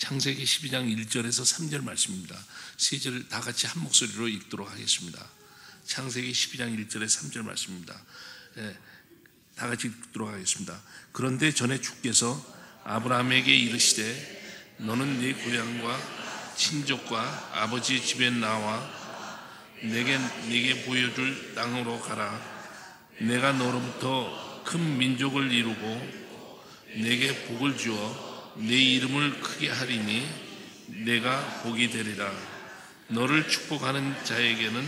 창세기 12장 1절에서 3절 말씀입니다. 세 절을 다 같이 한 목소리로 읽도록 하겠습니다. 창세기 12장 1절에 3절 말씀입니다. 다 같이 읽도록 하겠습니다. 그런데 전에 주께서 아브라함에게 이르시되 너는 네 고향과 친족과 아버지 집에 나와 네게 보여줄 땅으로 가라. 내가 너로부터 큰 민족을 이루고 내게 복을 주어 네 이름을 크게 하리니 내가 복이 되리라. 너를 축복하는 자에게는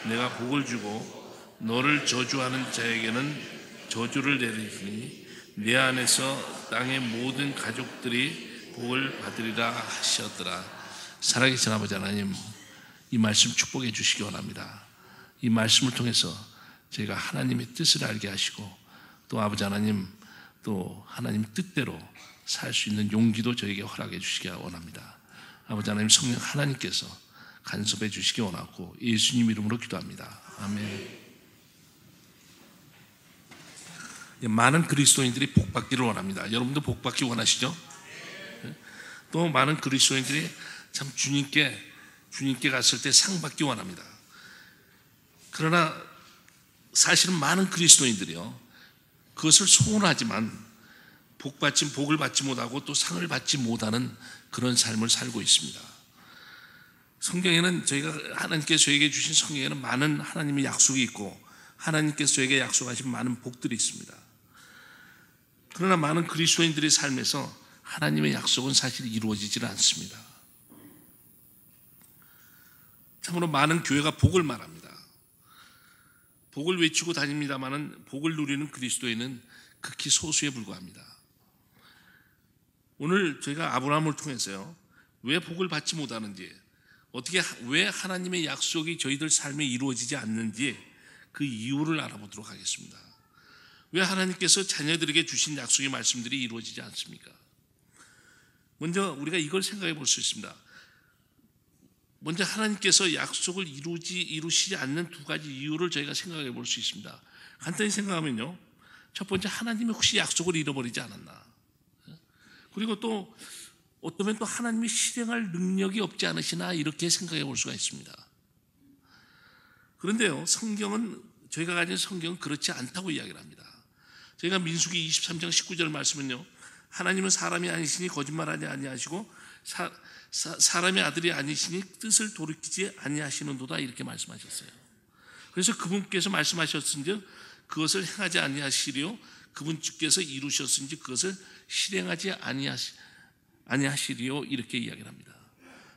내가 복을 주고 너를 저주하는 자에게는 저주를 내리니 내 안에서 땅의 모든 가족들이 복을 받으리라 하셨더라. 살아계신 아버지 하나님, 이 말씀 축복해 주시기 원합니다. 이 말씀을 통해서 저희가 하나님의 뜻을 알게 하시고 또 아버지 하나님, 또 하나님 뜻대로 살 수 있는 용기도 저에게 허락해 주시기 원합니다. 아버지 하나님, 성령 하나님께서 간섭해 주시기 원하고 예수님 이름으로 기도합니다. 아멘. 많은 그리스도인들이 복받기를 원합니다. 여러분도 복받기 원하시죠? 또 많은 그리스도인들이 참 주님께 갔을 때 상 받기 원합니다. 그러나 사실은 많은 그리스도인들이요, 그것을 소원하지만 복을 받지 못하고 또 상을 받지 못하는 그런 삶을 살고 있습니다. 성경에는 하나님께서 저에게 주신 성경에는 많은 하나님의 약속이 있고 하나님께서 저에게 약속하신 많은 복들이 있습니다. 그러나 많은 그리스도인들의 삶에서 하나님의 약속은 사실 이루어지지는 않습니다. 참으로 많은 교회가 복을 말합니다. 복을 외치고 다닙니다마는 복을 누리는 그리스도인은 극히 소수에 불과합니다. 오늘 저희가 아브라함을 통해서요, 왜 복을 받지 못하는지, 왜 하나님의 약속이 저희들 삶에 이루어지지 않는지 그 이유를 알아보도록 하겠습니다. 왜 하나님께서 자녀들에게 주신 약속의 말씀들이 이루어지지 않습니까? 먼저 우리가 이걸 생각해 볼 수 있습니다. 먼저 하나님께서 약속을 이루시지 않는 두 가지 이유를 저희가 생각해 볼 수 있습니다. 간단히 생각하면요, 첫 번째, 하나님이 혹시 약속을 잃어버리지 않았나? 그리고 또 어쩌면 또 하나님이 실행할 능력이 없지 않으시나, 이렇게 생각해 볼 수가 있습니다. 그런데요, 저희가 가진 성경은 그렇지 않다고 이야기를 합니다. 저희가 민수기 23장 19절 말씀은요, 하나님은 사람이 아니시니 거짓말하지 아니하시고 사람의 아들이 아니시니 뜻을 돌이키지 아니하시는도다, 이렇게 말씀하셨어요. 그래서 그분께서 말씀하셨은즉 그것을 행하지 아니하시리요 그분께서 이루셨은지 그것을 실행하지 아니하시리요, 이렇게 이야기를 합니다.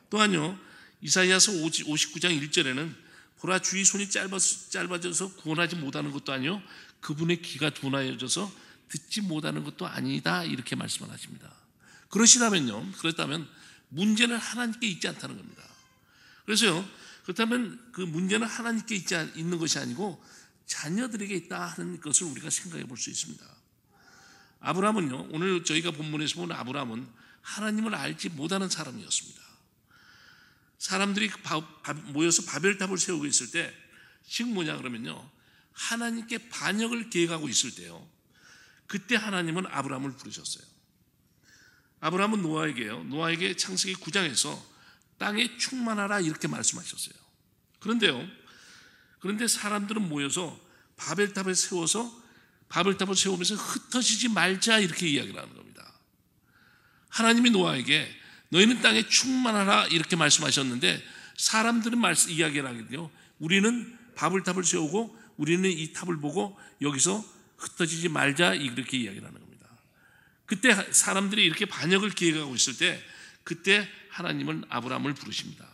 또한요, 이사야서 59장 1절에는 보라, 주의 손이 짧아져서 구원하지 못하는 것도 아니요 그분의 귀가 둔하여져서 듣지 못하는 것도 아니다, 이렇게 말씀을 하십니다. 그렇다면 문제는 하나님께 있지 않다는 겁니다. 그래서요, 그렇다면 그 문제는 하나님께 있는 것이 아니고 자녀들에게 있다 하는 것을 우리가 생각해 볼 수 있습니다. 아브라함은요, 오늘 저희가 본문에서 보는 아브라함은 하나님을 알지 못하는 사람이었습니다. 사람들이 모여서 바벨탑을 세우고 있을 때, 즉 뭐냐 그러면요, 하나님께 반역을 계획하고 있을 때요, 그때 하나님은 아브라함을 부르셨어요. 아브라함은 노아에게 창세기 9장에서 땅에 충만하라, 이렇게 말씀하셨어요. 그런데 사람들은 모여서 바벨탑을 세우면서 흩어지지 말자, 이렇게 이야기를 하는 겁니다. 하나님이 노아에게 너희는 땅에 충만하라, 이렇게 말씀하셨는데 사람들은 이야기를 하거든요. 우리는 바벨탑을 세우고 우리는 이 탑을 보고 여기서 흩어지지 말자, 이렇게 이야기를 하는 겁니다. 그때 사람들이 이렇게 반역을 계획하고 있을 때, 그때 하나님은 아브라함을 부르십니다.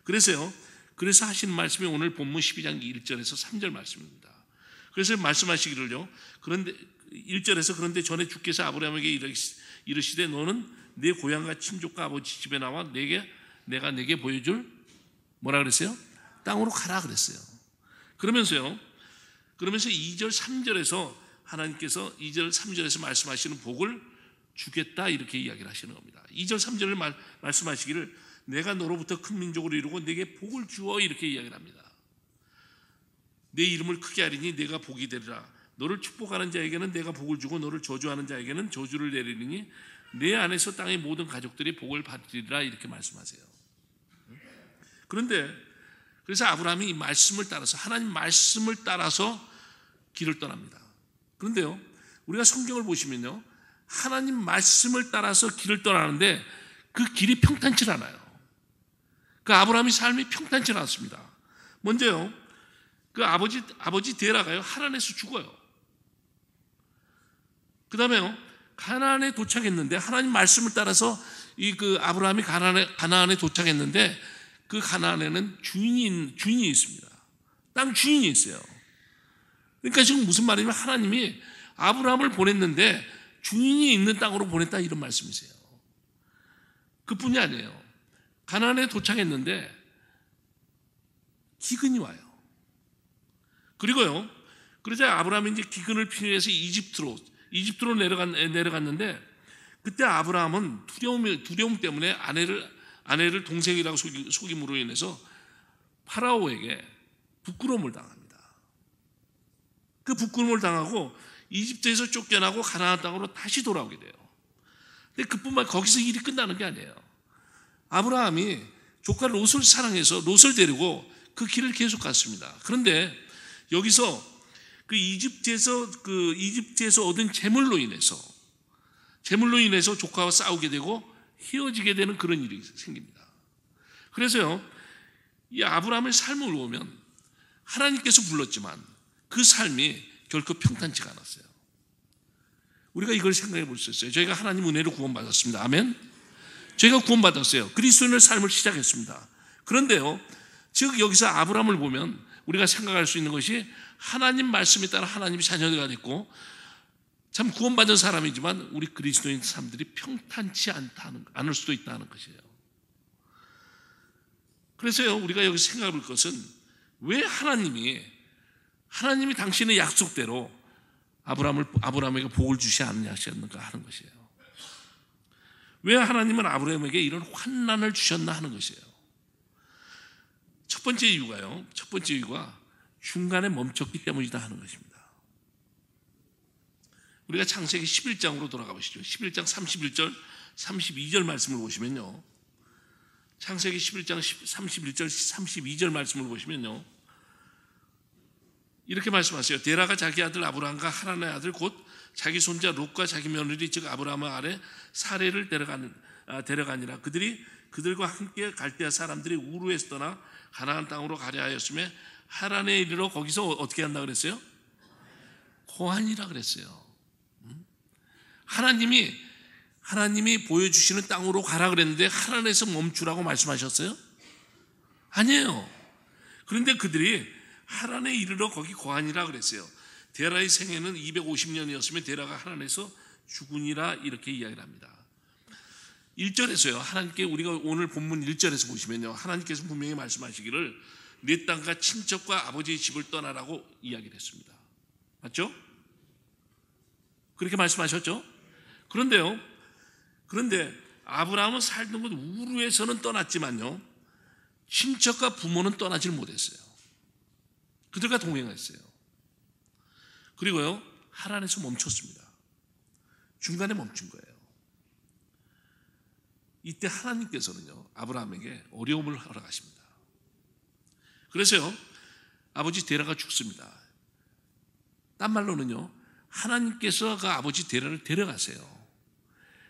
그래서 하시는 말씀이 오늘 본문 12장 1절에서 3절 말씀입니다. 그래서 말씀하시기를요, 그런데 1절에서 그런데 전에 주께서 아브라함에게 이르시되 너는 내 고향과 친족과 아버지 집에 나와 내가 내게 보여줄 뭐라 그랬어요? 땅으로 가라 그랬어요. 그러면서 2절 3절에서 하나님께서 2절 3절에서 말씀하시는 복을 주겠다, 이렇게 이야기를 하시는 겁니다. 2절 3절을 말씀하시기를 내가 너로부터 큰 민족으로 이루고 내게 복을 주어, 이렇게 이야기를 합니다. 내 이름을 크게 하리니 내가 복이 되리라. 너를 축복하는 자에게는 내가 복을 주고 너를 저주하는 자에게는 저주를 내리니 내 안에서 땅의 모든 가족들이 복을 받으리라 이렇게 말씀하세요. 그런데 그래서 아브라함이 이 말씀을 따라서 하나님 말씀을 따라서 길을 떠납니다. 그런데요, 우리가 성경을 보시면요, 하나님 말씀을 따라서 길을 떠나는데 그 길이 평탄치 않아요. 그 아브라함의 삶이 평탄치 않았습니다. 먼저요, 그 아버지 데라가요, 하란에서 죽어요. 그 다음에요, 가나안에 도착했는데 하나님 말씀을 따라서 그 아브라함이 가나안에 도착했는데 그 가나안에는 주인이 있습니다. 땅 주인이 있어요. 그러니까 지금 무슨 말이냐면 하나님이 아브라함을 보냈는데 주인이 있는 땅으로 보냈다 이런 말씀이세요. 그뿐이 아니에요. 가나안에 도착했는데 기근이 와요. 그리고요, 그러자 아브라함이 이제 기근을 피해서 이집트로 내려갔는데 그때 아브라함은 두려움 때문에 아내를 동생이라고 속임으로 인해서 파라오에게 부끄러움을 당합니다. 그 부끄러움을 당하고 이집트에서 쫓겨나고 가나안 땅으로 다시 돌아오게 돼요. 근데 그뿐만 거기서 일이 끝나는 게 아니에요. 아브라함이 조카 롯을 사랑해서 롯을 데리고 그 길을 계속 갔습니다. 그런데 여기서 이집트에서 얻은 재물로 인해서 조카와 싸우게 되고 헤어지게 되는 그런 일이 생깁니다. 그래서요, 이 아브라함의 삶을 보면 하나님께서 불렀지만 그 삶이 결코 평탄치가 않았어요. 우리가 이걸 생각해 볼 수 있어요. 저희가 하나님 은혜로 구원받았습니다. 아멘. 저희가 구원받았어요. 그리스도인의 삶을 시작했습니다. 그런데요, 즉 여기서 아브라함을 보면 우리가 생각할 수 있는 것이 하나님 말씀에 따라 하나님의 자녀가 됐고 참 구원받은 사람이지만 우리 그리스도인 사람들이 평탄치 않을 수도 있다는 것이에요. 그래서요, 우리가 여기서 생각해 볼 것은 왜 하나님이 당신의 약속대로 아브라함에게 복을 주시 않으셨는가 하는 것이에요. 왜 하나님은 아브라함에게 이런 환난을 주셨나 하는 것이에요. 첫 번째 이유가 중간에 멈췄기 때문이다 하는 것입니다. 우리가 창세기 11장으로 돌아가 보시죠. 11장 31절, 32절 말씀을 보시면요. 창세기 11장 31절, 32절 말씀을 보시면요. 이렇게 말씀하세요. 데라가 자기 아들 아브라함과 하란의 아들 곧 자기 손자 롯과 자기 며느리 즉 아브라함의 아래 사레를 데려가니라. 그들과 함께 갈대아 사람들이 우르에서 떠나 가나안 땅으로 가려 하였으며 하란에 이르러 거기서 어떻게 한다 그랬어요? 고한이라 그랬어요. 하나님이 보여주시는 땅으로 가라 그랬는데 하란에서 멈추라고 말씀하셨어요? 아니에요. 그런데 그들이 하란에 이르러 거기 고한이라 그랬어요. 데라의 생애는 250년이었으면 데라가 하란에서 죽으니라 이렇게 이야기를 합니다. 1절에서요, 하나님께 우리가 오늘 본문 1절에서 보시면요, 하나님께서 분명히 말씀하시기를 내 땅과 친척과 아버지의 집을 떠나라고 이야기를 했습니다. 맞죠? 그렇게 말씀하셨죠? 그런데 아브라함은 살던 곳 우르에서는 떠났지만요, 친척과 부모는 떠나질 못했어요. 그들과 동행했어요. 그리고요, 하란에서 멈췄습니다. 중간에 멈춘 거예요. 이때 하나님께서는요, 아브라함에게 어려움을 허락하십니다. 그래서요, 아버지 데라가 죽습니다. 딴 말로는요, 하나님께서 그 아버지 데라를 데려가세요.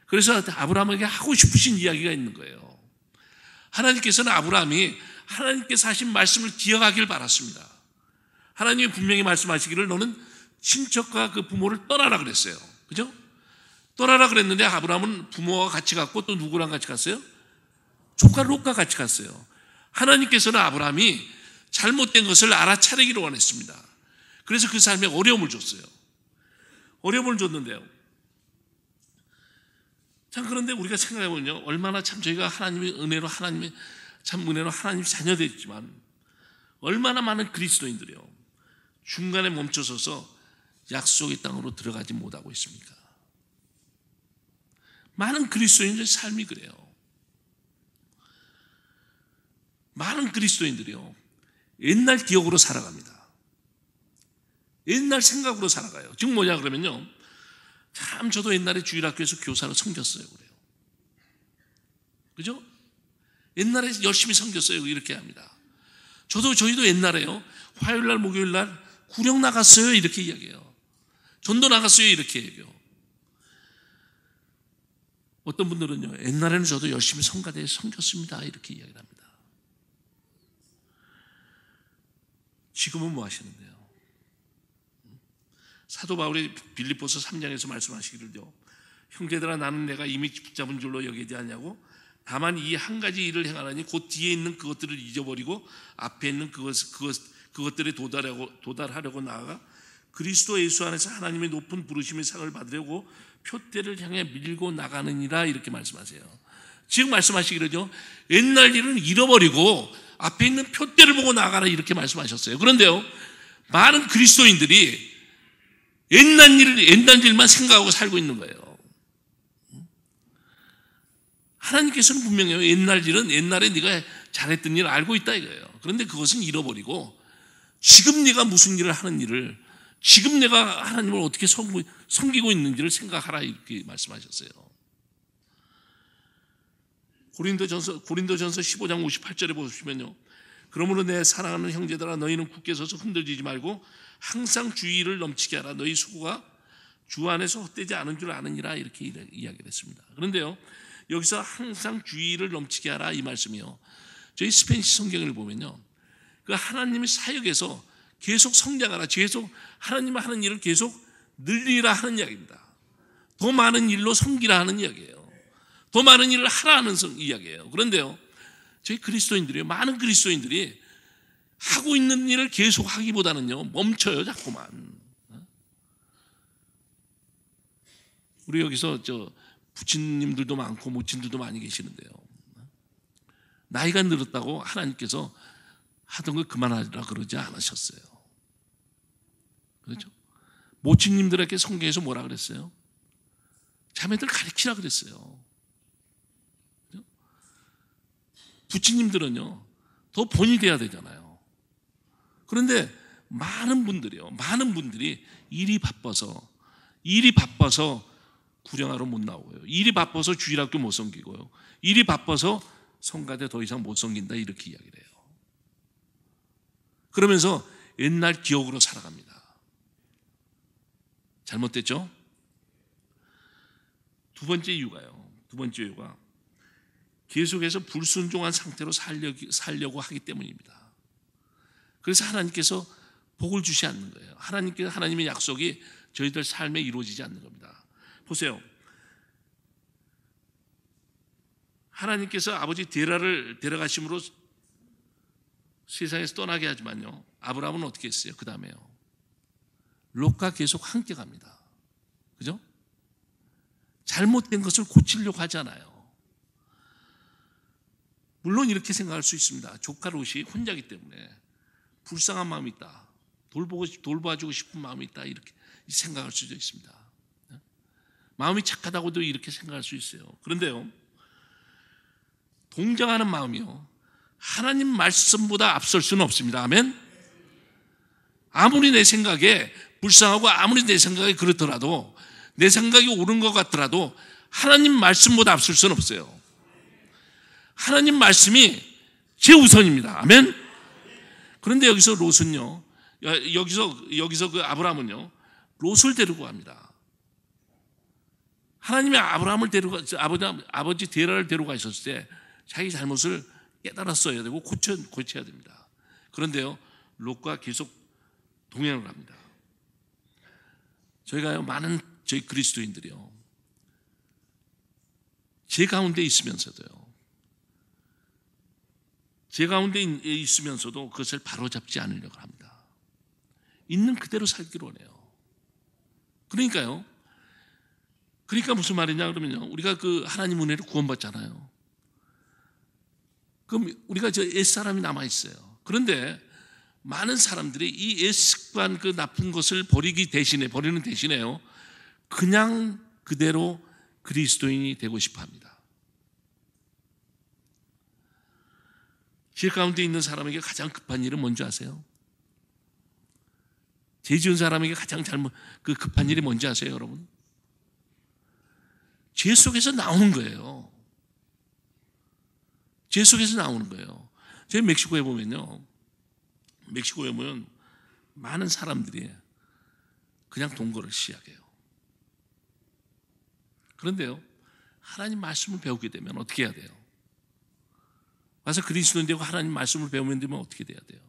그래서 아브라함에게 하고 싶으신 이야기가 있는 거예요. 하나님께서는 아브라함이 하나님께서 하신 말씀을 기억하길 바랐습니다. 하나님이 분명히 말씀하시기를 너는 친척과 그 부모를 떠나라 그랬어요. 그죠? 떠나라 그랬는데 아브라함은 부모와 같이 갔고 또 누구랑 같이 갔어요? 조카 롯과 같이 갔어요. 하나님께서는 아브라함이 잘못된 것을 알아차리기를 원했습니다. 그래서 그 삶에 어려움을 줬어요. 어려움을 줬는데요. 참, 그런데 우리가 생각해보면요, 얼마나 참 저희가 하나님의 은혜로 하나님 자녀 됐지만 얼마나 많은 그리스도인들이요, 중간에 멈춰서서 약속의 땅으로 들어가지 못하고 있습니까? 많은 그리스도인들의 삶이 그래요. 많은 그리스도인들이요, 옛날 기억으로 살아갑니다. 옛날 생각으로 살아가요. 지금 뭐냐 그러면요, 참 저도 옛날에 주일학교에서 교사로 섬겼어요. 그래요. 그죠? 옛날에 열심히 섬겼어요. 이렇게 합니다. 저희도 옛날에요. 화요일날, 목요일날 구령 나갔어요. 이렇게 이야기해요. 전도 나갔어요. 이렇게 얘기해요. 어떤 분들은요, 옛날에는 저도 열심히 성가대에 섬겼습니다. 이렇게 이야기를 합니다. 지금은 뭐 하시는데요? 사도 바울이 빌립보서 3장에서 말씀하시기를요, 형제들아 나는 내가 이미 붙잡은 줄로 여기지 않냐고, 다만 이 한 가지 일을 행하라니 곧 뒤에 있는 그것들을 잊어버리고 앞에 있는 그것들에 도달하려고 나아가 그리스도 예수 안에서 하나님의 높은 부르심의 상을 받으려고 표대를 향해 밀고 나가느니라 이렇게 말씀하세요. 지금 말씀하시기를요, 옛날 일은 잃어버리고 앞에 있는 표대를 보고 나가라 이렇게 말씀하셨어요. 그런데요, 많은 그리스도인들이 옛날 일만 생각하고 살고 있는 거예요. 하나님께서는 분명해요. 옛날 일은 옛날에 네가 잘했던 일 알고 있다 이거예요. 그런데 그것은 잃어버리고 지금 네가 무슨 일을 하는 일을, 지금 내가 하나님을 어떻게 섬기고 있는지를 생각하라 이렇게 말씀하셨어요. 고린도전서 15장 58절에 보시면요, 그러므로 내 사랑하는 형제들아 너희는 굳게 서서 흔들리지 말고 항상 주의를 넘치게 하라. 너희 수고가 주 안에서 헛되지 않은 줄 아느니라 이렇게 이야기를 했습니다. 그런데요, 여기서 항상 주의를 넘치게 하라 이 말씀이요, 저희 스페니시 성경을 보면요, 그 하나님의 사역에서 계속 성장하라, 계속 하나님 하는 일을 계속 늘리라 하는 이야기입니다. 더 많은 일로 섬기라 하는 이야기예요. 더 많은 일을 하라 하는 이야기예요. 그런데요, 저희 그리스도인들이요, 많은 그리스도인들이 하고 있는 일을 계속 하기보다는요 멈춰요. 자꾸만. 우리 여기서 부친님들도 많고 모친들도 많이 계시는데요, 나이가 늘었다고 하나님께서 하던 걸 그만하라 그러지 않으셨어요. 그렇죠? 모친님들에게 성경에서 뭐라 그랬어요? 자매들 가르치라 그랬어요. 그렇죠? 부친님들은요 더 본이 돼야 되잖아요. 그런데 많은 분들이 일이 바빠서 구령하러 못 나오고요, 일이 바빠서 주일학교 못 섬기고요, 일이 바빠서 성가대 더 이상 못 섬긴다 이렇게 이야기를 해요. 그러면서 옛날 기억으로 살아갑니다. 잘못됐죠? 두 번째 이유가 계속해서 불순종한 상태로 살려고 하기 때문입니다. 그래서 하나님께서 복을 주시 않는 거예요. 하나님의 약속이 저희들 삶에 이루어지지 않는 겁니다. 보세요. 하나님께서 아버지 데라를 데려가심으로 세상에서 떠나게 하지만요, 아브라함은 어떻게 했어요? 그 다음에요, 롯과 계속 함께 갑니다. 그죠? 잘못된 것을 고치려고 하잖아요. 물론 이렇게 생각할 수 있습니다. 조카 롯이 혼자기 때문에 불쌍한 마음이 있다, 돌봐주고 싶은 마음이 있다, 이렇게 생각할 수도 있습니다. 마음이 착하다고도 이렇게 생각할 수 있어요. 그런데요, 동정하는 마음이요, 하나님 말씀보다 앞설 수는 없습니다. 아멘? 아무리 내 생각에 불쌍하고 아무리 내 생각에 그렇더라도, 내 생각이 옳은 것 같더라도 하나님 말씀보다 앞설 수는 없어요. 하나님 말씀이 제우선입니다. 아멘? 그런데 여기서 롯은요, 여기서 그 아브라함은요, 롯을 데리고 갑니다. 하나님이 아브라함을 아버지 데라를 데려가 있었을 때 자기 잘못을 깨달았어야 되고 고쳐야 됩니다. 그런데요, 롯과 계속 동행을 합니다. 저희가요, 많은 저희 그리스도인들이요, 제 가운데 있으면서도 그것을 바로잡지 않으려고 합니다. 있는 그대로 살기로 하네요. 그러니까 무슨 말이냐 그러면요, 우리가 그 하나님 은혜로 구원받잖아요. 그럼 우리가 저 옛사람이 남아있어요. 그런데 많은 사람들이 이 옛습관, 그 나쁜 것을 버리는 대신에요, 그냥 그대로 그리스도인이 되고 싶어 합니다. 제 가운데 있는 사람에게 가장 급한 일은 뭔지 아세요? 죄 지은 사람에게 가장 급한 일이 뭔지 아세요, 여러분? 죄 속에서 나오는 거예요. 죄 속에서 나오는 거예요. 제가 멕시코에 보면 많은 사람들이 그냥 동거를 시작해요. 그런데요, 하나님 말씀을 배우게 되면 어떻게 해야 돼요? 와서 그리스도인 되고 하나님 말씀을 배우면 되면 어떻게 돼야 돼요?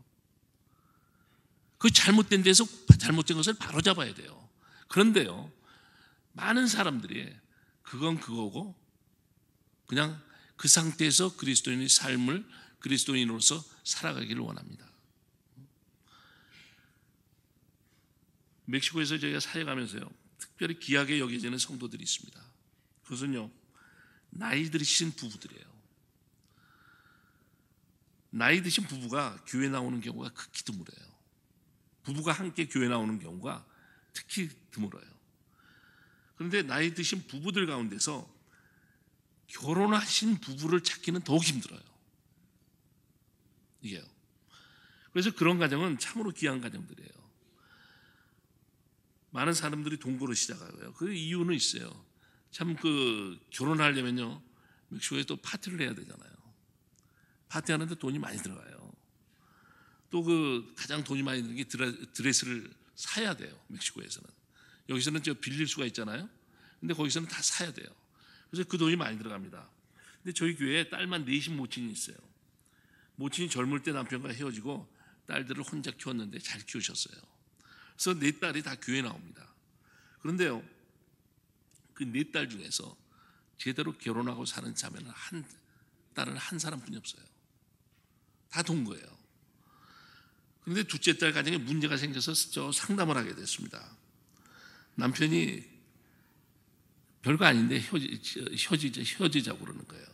그 잘못된 데서 잘못된 것을 바로잡아야 돼요. 그런데요, 많은 사람들이 그건 그거고 그냥 그 상태에서 그리스도인의 삶을 그리스도인으로서 살아가기를 원합니다. 멕시코에서 저희가 사역하면서요, 특별히 귀하게 여겨지는 성도들이 있습니다. 그것은요, 나이 드신 부부들이에요. 나이 드신 부부가 교회 나오는 경우가 극히 드물어요. 부부가 함께 교회 나오는 경우가 특히 드물어요. 그런데 나이 드신 부부들 가운데서 결혼하신 부부를 찾기는 더욱 힘들어요. 이게요. 그래서 그런 가정은 참으로 귀한 가정들이에요. 많은 사람들이 동거를 시작하고요. 그 이유는 있어요. 참 결혼하려면요, 멕시코에 또 파티를 해야 되잖아요. 파티하는데 돈이 많이 들어가요. 또 가장 돈이 많이 드는 게 드레스를 사야 돼요. 멕시코에서는. 여기서는 빌릴 수가 있잖아요. 근데 거기서는 다 사야 돼요. 그래서 그 돈이 많이 들어갑니다. 근데 저희 교회에 딸만 넷인 모친이 있어요. 모친이 젊을 때 남편과 헤어지고 딸들을 혼자 키웠는데 잘 키우셨어요. 그래서 네 딸이 다 교회 나옵니다. 그런데요, 그 네 딸 중에서 제대로 결혼하고 사는 자매는 딸은 한 사람뿐이 없어요. 다 동거예요. 그런데 둘째 딸 가정에 문제가 생겨서 상담을 하게 됐습니다. 남편이 별거 아닌데 헤어지자고 그러는 거예요.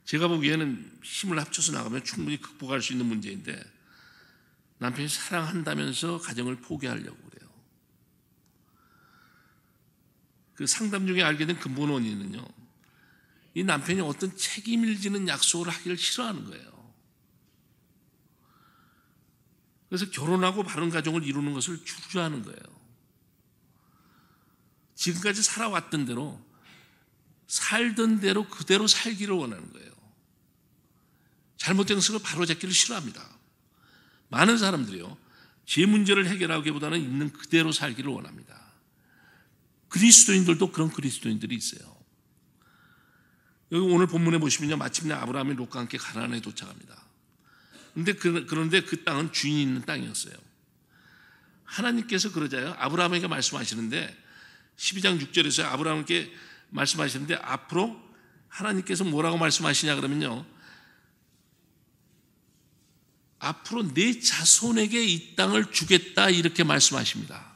제가 보기에는 힘을 합쳐서 나가면 충분히 극복할 수 있는 문제인데 남편이 사랑한다면서 가정을 포기하려고 그래요. 그 상담 중에 알게 된 근본 원인은요, 이 남편이 어떤 책임을 지는 약속을 하기를 싫어하는 거예요. 그래서 결혼하고 바른 가정을 이루는 것을 주저하는 거예요. 지금까지 살아왔던 대로, 살던 대로 그대로 살기를 원하는 거예요. 잘못된 것을 바로잡기를 싫어합니다. 많은 사람들이요, 제 문제를 해결하기보다는 있는 그대로 살기를 원합니다. 그리스도인들도 그런 그리스도인들이 있어요. 여기 오늘 본문에 보시면요, 마침내 아브라함이 롯과 함께 가나안에 도착합니다. 그런데 그 땅은 주인이 있는 땅이었어요. 하나님께서 그러자요, 아브라함에게 말씀하시는데 12장 6절에서 아브라함께 말씀하시는데 앞으로 하나님께서 뭐라고 말씀하시냐 그러면요, 앞으로 내 자손에게 이 땅을 주겠다 이렇게 말씀하십니다.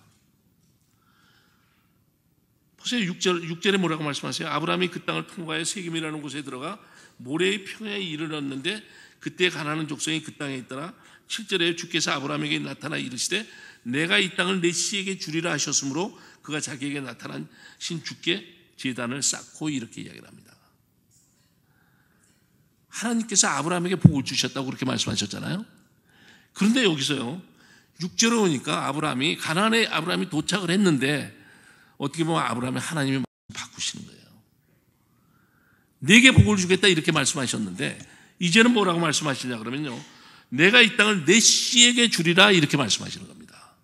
보세요. 6절에 뭐라고 말씀하세요? 아브라함이 그 땅을 통과해 세겜이라는 곳에 들어가 모래의 평야에 이르렀는데 그때 가나안 족속이 그 땅에 있더라. 7절에 주께서 아브라함에게 나타나 이르시되 내가 이 땅을 내 씨에게 주리라 하셨으므로 그가 자기에게 나타나신 주께 제단을 쌓고 이렇게 이야기를 합니다. 하나님께서 아브라함에게 복을 주셨다고 그렇게 말씀하셨잖아요. 그런데 여기서요, 6절에 오니까 가나안에 아브라함이 도착을 했는데 어떻게 보면 아브라함이 하나님이 바꾸시는 거예요. 내게 복을 주겠다 이렇게 말씀하셨는데 이제는 뭐라고 말씀하시냐 그러면요, 내가 이 땅을 내 씨에게 주리라 이렇게 말씀하시는 겁니다.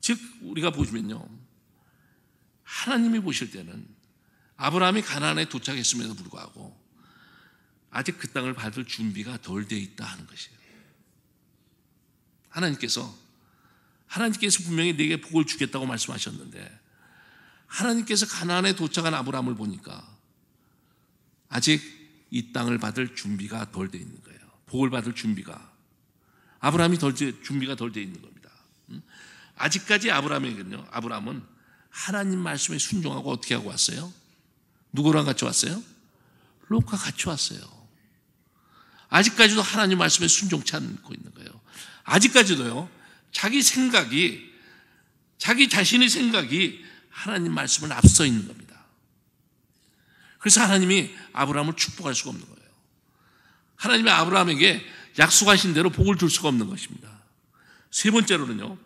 즉 우리가 보시면요, 하나님이 보실 때는 아브라함이 가나안에 도착했음에도 불구하고 아직 그 땅을 받을 준비가 덜 돼 있다 하는 것이에요. 하나님께서 분명히 내게 복을 주겠다고 말씀하셨는데 하나님께서 가나안에 도착한 아브라함을 보니까 아직 이 땅을 받을 준비가 덜 돼 있는 거예요. 복을 받을 준비가. 준비가 덜 돼 있는 겁니다. 아직까지 아브라함은 하나님 말씀에 순종하고 어떻게 하고 왔어요? 누구랑 같이 왔어요? 롯과 같이 왔어요. 아직까지도 하나님 말씀에 순종치 않고 있는 거예요. 아직까지도요, 자기 자신의 생각이 하나님 말씀을 앞서 있는 겁니다. 그래서 하나님이 아브라함을 축복할 수가 없는 거예요. 하나님이 아브라함에게 약속하신 대로 복을 줄 수가 없는 것입니다. 세 번째로는요,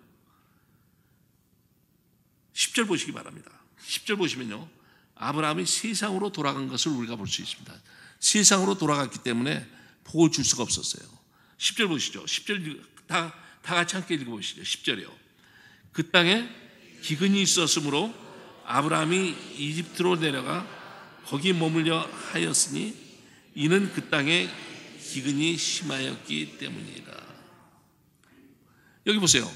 10절 보시기 바랍니다. 10절 보시면요, 아브라함이 세상으로 돌아간 것을 우리가 볼 수 있습니다. 세상으로 돌아갔기 때문에 복을 줄 수가 없었어요. 10절 보시죠. 10절 다 같이 함께 읽어보시죠. 10절이요. 그 땅에 기근이 있었으므로 아브라함이 이집트로 내려가 거기 머물려 하였으니 이는 그 땅에 기근이 심하였기 때문이다. 여기 보세요.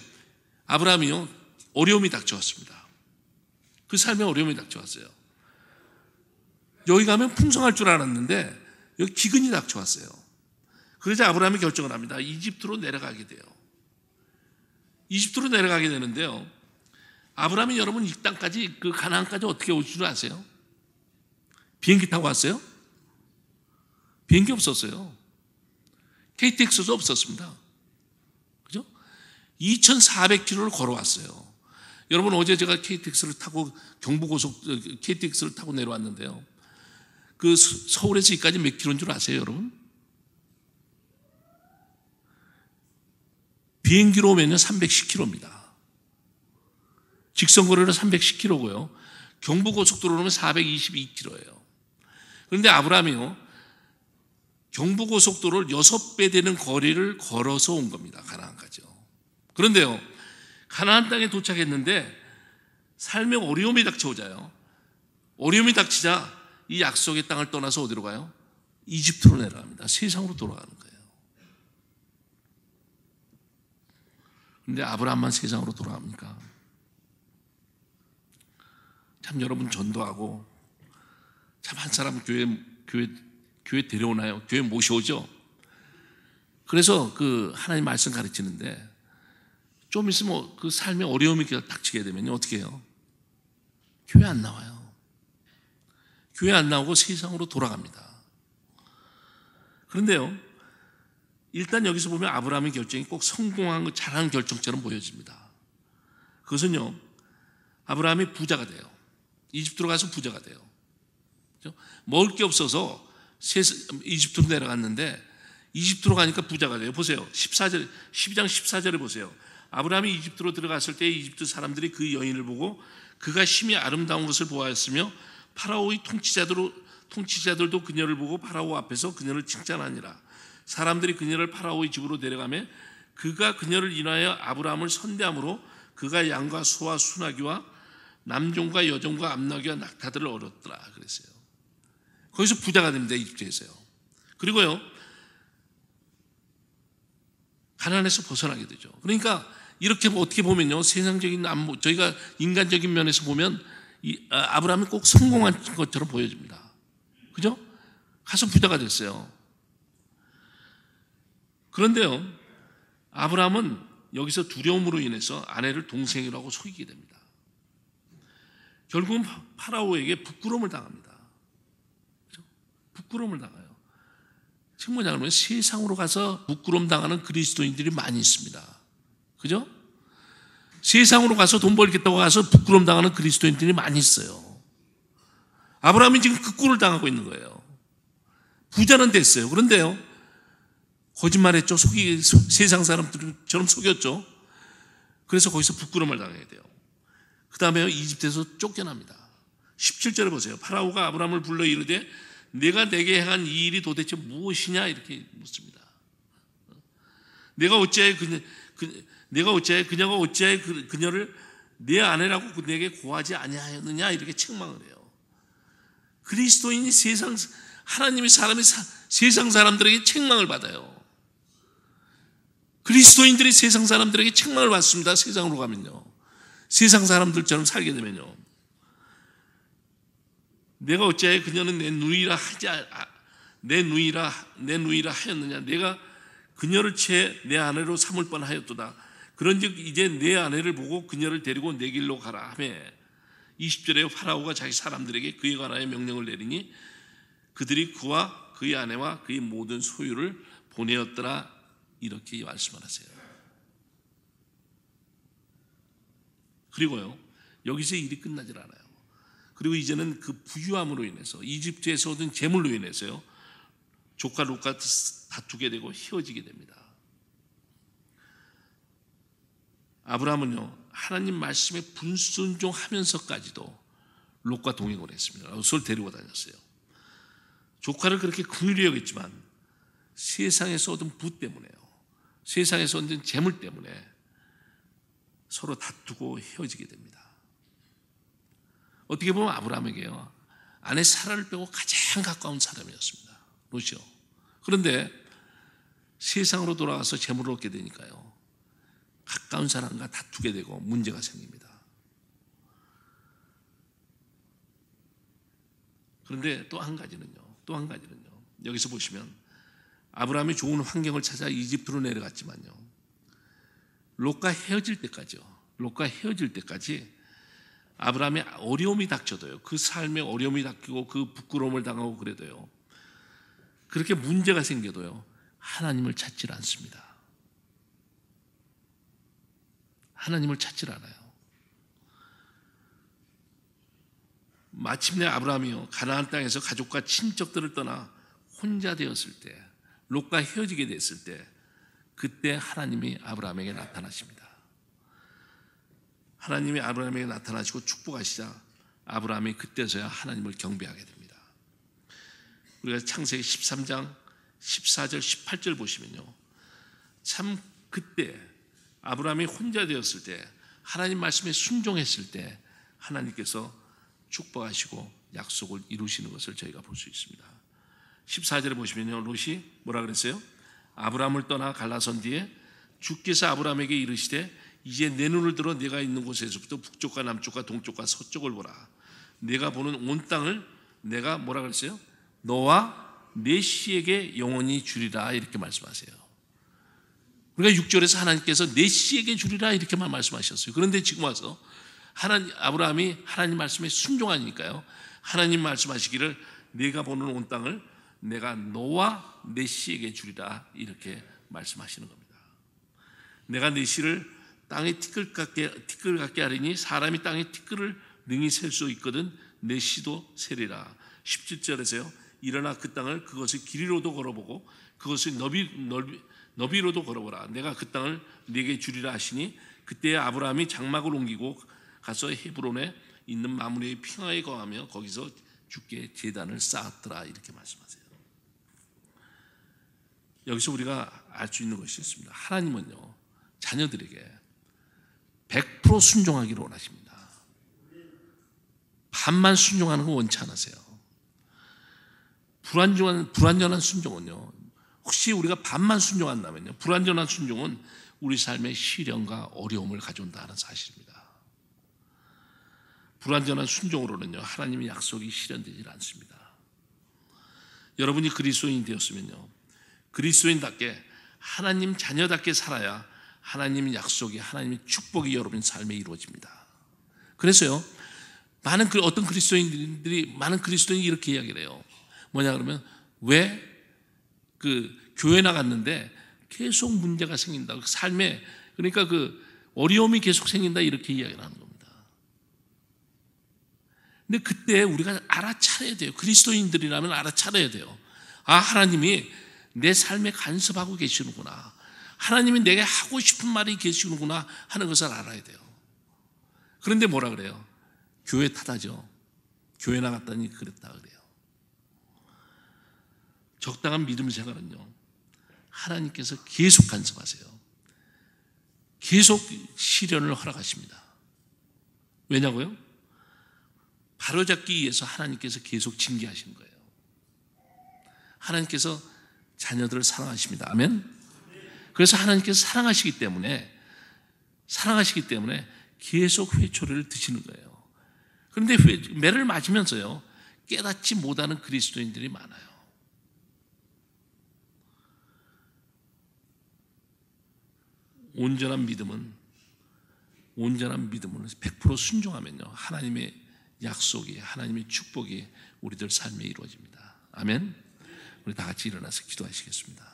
아브라함이요, 어려움이 닥쳐왔습니다. 그 삶에 어려움이 닥쳐왔어요. 여기 가면 풍성할 줄 알았는데 여기 기근이 닥쳐왔어요. 그러자 아브라함이 결정을 합니다. 이집트로 내려가게 돼요. 이집트로 내려가게 되는데요, 아브라함이 여러분 이 땅까지, 그 가나안까지 어떻게 올 줄 아세요? 비행기 타고 왔어요? 비행기 없었어요. KTX도 없었습니다. 그죠? 2,400km를 걸어왔어요. 여러분, 어제 제가 KTX를 타고 KTX를 타고 내려왔는데요, 그 서울에서 여기까지 몇 킬로인 줄 아세요, 여러분? 비행기로 오면요 310km입니다. 직선거리로 310km고요. 경부고속도로로 오면 422km예요. 그런데 아브라함이요, 경부고속도로를 6배 되는 거리를 걸어서 온 겁니다. 가나안까지요. 그런데요, 가나안 땅에 도착했는데 삶에 어려움이 닥쳐오자요. 어려움이 닥치자 이 약속의 땅을 떠나서 어디로 가요? 이집트로 내려갑니다. 세상으로 돌아가는 거예요. 그런데 아브라함만 세상으로 돌아갑니까? 참 여러분, 전도하고 참 한 사람 교회 데려오나요? 교회 모셔오죠? 그래서 그 하나님 말씀 가르치는데 좀 있으면 그 삶에 어려움이 닥치게 되면 어떻게 해요? 교회 안 나와요. 교회 안 나오고 세상으로 돌아갑니다. 그런데요, 일단 여기서 보면 아브라함의 결정이 꼭 성공한, 잘한 결정처럼 보여집니다. 그것은요, 아브라함이 부자가 돼요. 이집트로 가서 부자가 돼요. 그렇죠? 먹을 게 없어서 이집트로 내려갔는데 이집트로 가니까 부자가 돼요. 보세요. 12장 14절에 보세요. 아브라함이 이집트로 들어갔을 때 이집트 사람들이 그 여인을 보고 그가 심히 아름다운 것을 보았으며 파라오의 통치자들도 그녀를 보고 파라오 앞에서 그녀를 칭찬하니라. 사람들이 그녀를 파라오의 집으로 데려가며 그가 그녀를 인하여 아브라함을 선대함으로 그가 양과 소와 순하기와 남종과 여종과 암나귀와 낙타들을 얻었더라 그랬어요. 거기서 부자가 됩니다. 이집트에서요. 그리고요, 가난에서 벗어나게 되죠. 그러니까 이렇게 어떻게 보면요, 세상적인 저희가 인간적인 면에서 보면 아브라함이 꼭 성공한 것처럼 보여집니다. 그죠? 가서 부자가 됐어요. 그런데요, 아브라함은 여기서 두려움으로 인해서 아내를 동생이라고 속이게 됩니다. 결국은 파라오에게 부끄러움을 당합니다. 그죠? 부끄러움을 당해요. 지금 뭐냐면 세상으로 가서 부끄러움 당하는 그리스도인들이 많이 있습니다. 그죠? 세상으로 가서 돈 벌겠다고 가서 부끄러움 당하는 그리스도인들이 많이 있어요. 아브라함이 지금 그 꼴을 당하고 있는 거예요. 부자는 됐어요. 그런데요, 거짓말했죠. 세상 사람들처럼 속였죠. 그래서 거기서 부끄러움을 당하게 돼요. 그 다음에 이집트에서 쫓겨납니다. 17절에 보세요. 파라오가 아브라함을 불러 이르되 내가 내게 행한 이 일이 도대체 무엇이냐 이렇게 묻습니다. 내가 어찌하여 그녀가 어찌하여 그녀를 내 아내라고 내게 고하지 아니하였느냐 이렇게 책망을 해요. 그리스도인이 하나님의 사람이 세상 사람들에게 책망을 받아요. 그리스도인들이 세상 사람들에게 책망을 받습니다. 세상으로 가면요, 세상 사람들처럼 살게 되면요. 내가 어찌하여 그녀는 내 누이라 하였느냐. 내가 그녀를 채 내 아내로 삼을 뻔하였도다. 그런즉 이제 내 아내를 보고 그녀를 데리고 내 길로 가라 하며 20절에 파라오가 자기 사람들에게 그에 관하여 명령을 내리니 그들이 그와 그의 아내와 그의 모든 소유를 보내었더라 이렇게 말씀을 하세요. 그리고요, 여기서 일이 끝나질 않아요. 그리고 이제는 그 부유함으로 인해서 이집트에서 얻은 재물로 인해서요, 조카 롯과 다투게 되고 헤어지게 됩니다. 아브라함은요, 하나님 말씀에 불순종하면서까지도 롯과 동행을 했습니다. 롯을 데리고 다녔어요. 조카를 그렇게 긍휼히 여겼지만 세상에서 얻은 부 때문에요, 세상에서 얻은 재물 때문에 서로 다투고 헤어지게 됩니다. 어떻게 보면 아브라함에게요, 아내 사라를 빼고 가장 가까운 사람이었습니다, 롯이요. 그런데 세상으로 돌아가서 재물을 얻게 되니까요, 가까운 사람과 다투게 되고 문제가 생깁니다. 그런데 또 한 가지는요, 여기서 보시면 아브라함이 좋은 환경을 찾아 이집트로 내려갔지만요, 롯과 헤어질 때까지 아브라함의 어려움이 닥쳐도요, 그 삶에 어려움이 닥치고 그 부끄러움을 당하고 그래도요, 그렇게 문제가 생겨도요, 하나님을 찾질 않습니다. 하나님을 찾질 않아요. 마침내 아브라함이요, 가나안 땅에서 가족과 친척들을 떠나 혼자 되었을 때, 롯과 헤어지게 됐을 때, 그때 하나님이 아브라함에게 나타나십니다. 하나님이 아브라함에게 나타나시고 축복하시자 아브라함이 그때서야 하나님을 경배하게 됩니다. 우리가 창세기 13장 14절 18절 보시면요, 참 그때 아브라함이 혼자 되었을 때, 하나님 말씀에 순종했을 때 하나님께서 축복하시고 약속을 이루시는 것을 저희가 볼 수 있습니다. 14절에 보시면요, 롯이 뭐라 그랬어요? 아브라함을 떠나 갈라선 뒤에 주께서 아브라함에게 이르시되 이제 내 눈을 들어 내가 있는 곳에서부터 북쪽과 남쪽과 동쪽과 서쪽을 보라. 내가 보는 온 땅을 내가 뭐라 그랬어요? 너와 내 씨에게 영원히 주리라, 이렇게 말씀하세요. 그러니까 6절에서 하나님께서 내 씨에게 주리라 이렇게만 말씀하셨어요. 그런데 지금 와서 아브라함이 하나님 말씀에 순종하니까요, 하나님 말씀하시기를 내가 보는 온 땅을 내가 너와 내 씨에게 주리라, 이렇게 말씀하시는 겁니다. 내가 내 씨를 땅에 티끌 같게 하리니 사람이 땅에 티끌을 능히 셀 수 있거든 내 씨도 세리라. 17절에서요, 일어나 그 땅을 그것의 길이로도 걸어보고 그것의 너비로도 걸어보라. 내가 그 땅을 네게 주리라 하시니 그때 아브라함이 장막을 옮기고 가서 헤브론에 있는 마므레의 평화에 거하며 거기서 주께 제단을 쌓았더라, 이렇게 말씀하세요. 여기서 우리가 알 수 있는 것이 있습니다. 하나님은요, 자녀들에게 100% 순종하기를 원하십니다. 반만 순종하는 거 원치 않으세요. 불완전한 순종은요, 혹시 우리가 반만 순종한다면요, 불완전한 순종은 우리 삶에 시련과 어려움을 가져온다는 사실입니다. 불완전한 순종으로는요, 하나님의 약속이 실현되질 않습니다. 여러분이 그리스도인이 되었으면요, 그리스도인답게 하나님 자녀답게 살아야 하나님의 약속이, 하나님의 축복이 여러분 삶에 이루어집니다. 그래서요, 많은 그리스도인이 이렇게 이야기를 해요. 뭐냐 그러면, 왜 교회 나갔는데 계속 문제가 생긴다, 삶에, 그러니까 어려움이 계속 생긴다, 이렇게 이야기를 하는 겁니다. 근데 그때 우리가 알아차려야 돼요. 그리스도인들이라면 알아차려야 돼요. 아, 하나님이 내 삶에 간섭하고 계시는구나, 하나님이 내게 하고 싶은 말이 계시는구나 하는 것을 알아야 돼요. 그런데 뭐라 그래요? 교회 탓하죠. 교회 나갔다니 그랬다 그래요. 적당한 믿음 생활은요, 하나님께서 계속 간섭하세요. 계속 시련을 허락하십니다. 왜냐고요? 바로잡기 위해서 하나님께서 계속 징계하시는 거예요. 하나님께서 자녀들을 사랑하십니다. 아멘. 그래서 하나님께서 사랑하시기 때문에 계속 회초리를 드시는 거예요. 그런데 매를 맞으면서요, 깨닫지 못하는 그리스도인들이 많아요. 온전한 믿음은 100% 순종하면요, 하나님의 약속이, 하나님의 축복이 우리들 삶에 이루어집니다. 아멘. 우리 다 같이 일어나서 기도하시겠습니다.